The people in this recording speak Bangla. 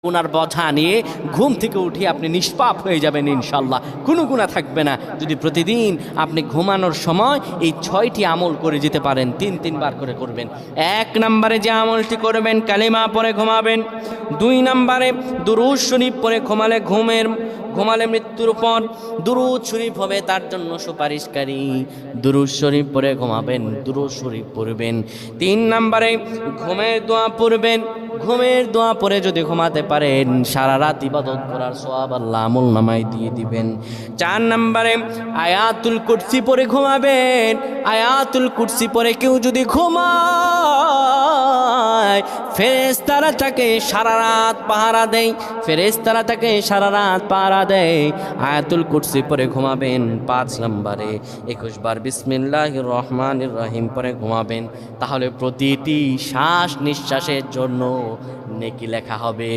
গুনার বোঝা নিয়ে ঘুম থেকে উঠে আপনি নিষ্পাপ হয়ে যাবেন ইনশাল্লাহ, কোনো গুনাহ থাকবে না। যদি প্রতিদিন আপনি ঘুমানোর সময় এই 6টি আমল করে যেতে পারেন, তিনবার করে করবেন। 1 নম্বরে যে আমলটি করবেন, কালিমা পড়ে ঘুমাবেন। 2 নম্বরে দুরূদ শরীফ পড়ে ঘুমালে মৃত্যুর পর দুরূদ শরীফ হবে তার জন্য সুপারিশকারী। দুরূদ শরীফ পড়ে ঘুমাবেন, দুরূদ শরীফ পড়বেন। 3 নম্বরে ঘুমের দোয়া পড়বেন। ঘুমের দোয়া পড়ে যদি ঘুমাতে পারেন, সারা রাত ইবাদত করার সওয়াব আল্লাহ আমলনামায় দিয়ে দিবেন। 4 নম্বরে আয়াতুল কুরসি পড়ে ঘুমাবেন। আয়াতুল কুরসি পড়ে কেউ যদি ঘুমায়, ফেরেশতারা তাকে সারা রাত পাহারা দেয়। ফেরেশতারা তাকে সারা রাত পাহারা দেয়। আয়াতুল কুরসি পড়ে ঘুমাবেন। 5 নম্বরে 21 বার বিসমিল্লাহির রহমানির রহিম পড়ে ঘুমাবেন। তাহলে প্রতিটি শ্বাস নিঃশ্বাসের জন্য নেকি লেখা হবে।